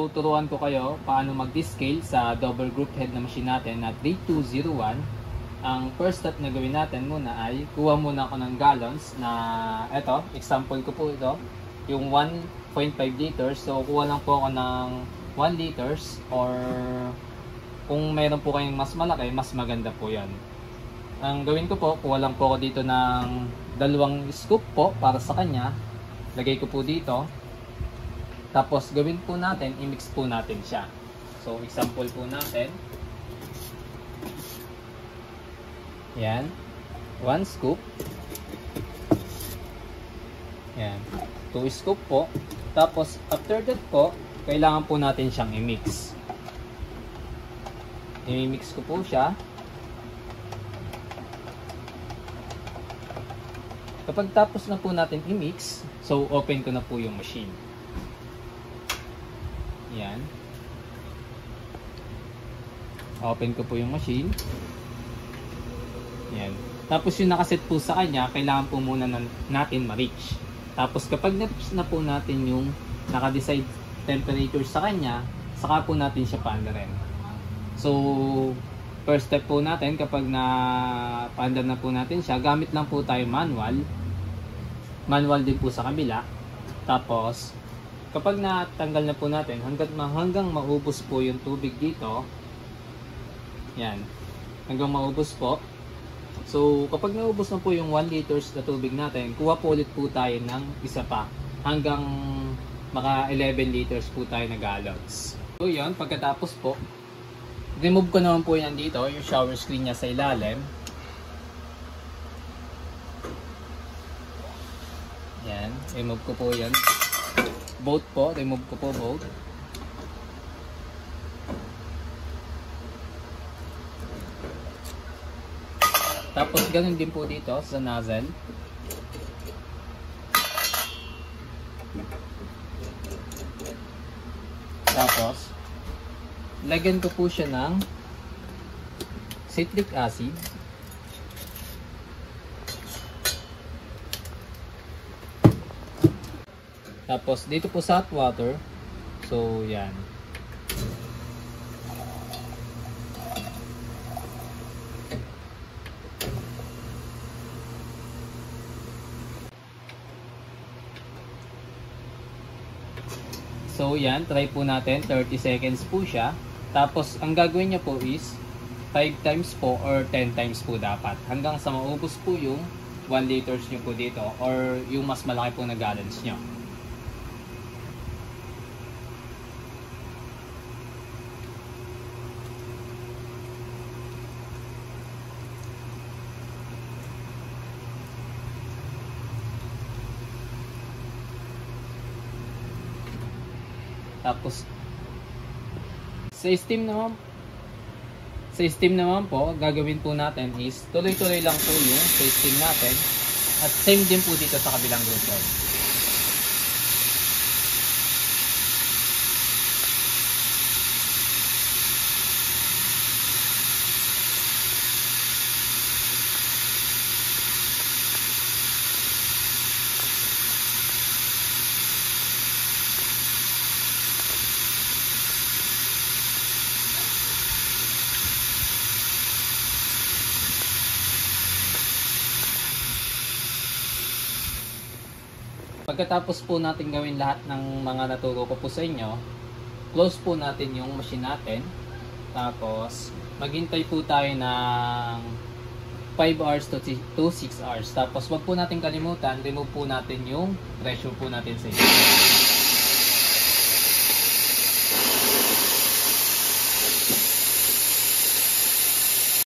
Tuturuan ko kayo paano mag-descale sa double group head na machine natin na 3201. Ang first step na gawin natin muna ay kuha muna ako ng gallons na eto, example ko po ito, yung 1.5 liters. So kuha lang po ako ng 1 liters or kung mayroon po kayong mas malaki, mas maganda po yan. Ang gawin ko po, kuha lang po ako dito ng 2 scoop po para sa kanya. Lagay ko po dito. Tapos gawin po natin, i-mix po natin siya. So example po natin. Yan. 1 scoop. Yan. 2 scoop po. Tapos after that po, kailangan po natin siyang i-mix. I-mix ko po siya. Kapag tapos na po natin i-mix, so open ko na po yung machine. Yan. Open ko po yung machine. Yan. Tapos yung nakaset po sa kanya, kailangan po muna natin ma-reach. Tapos kapag na-reach na po natin yung naka-decide temperature sa kanya, saka po natin siya paandarin. So, first step po natin, kapag na-paandar na po natin siya, gamit lang po tayo manual. Manual din po sa kabila. Tapos, kapag natanggal na po natin, hanggang maubos po yung tubig dito, yan, hanggang maubos po. So, kapag naubos na po yung 1 liters na tubig natin, kuha po ulit po tayo ng isa pa, hanggang maka 11 liters po tayo na gallons. So, yun, pagkatapos po, remove ko naman po yan dito, yung shower screen niya sa ilalim. Yan, remove ko po yan. Both po, remove ko po both. Tapos ganun din po dito sa nozzle. Tapos lagyan ko po siya ng citric acid. Tapos dito po sa hot water. So yan. So yan, try po natin, 30 seconds po siya. Tapos ang gagawin niya po is 5 times po or 10 times po dapat. Hanggang sa maubos po yung 1 liters nyo po dito or yung mas malaki po na gallons nyo. Tapos sa steam naman po, gagawin po natin is tuloy-tuloy lang po yung sa steam natin at same din po dito sa kabilang group. Pagkatapos po natin gawin lahat ng mga naturo ko po sa inyo, close po natin yung machine natin. Tapos maghintay po tayo ng 5 hours to 6 hours. Tapos wag po natin kalimutan, remove po natin yung pressure po natin sa inyo.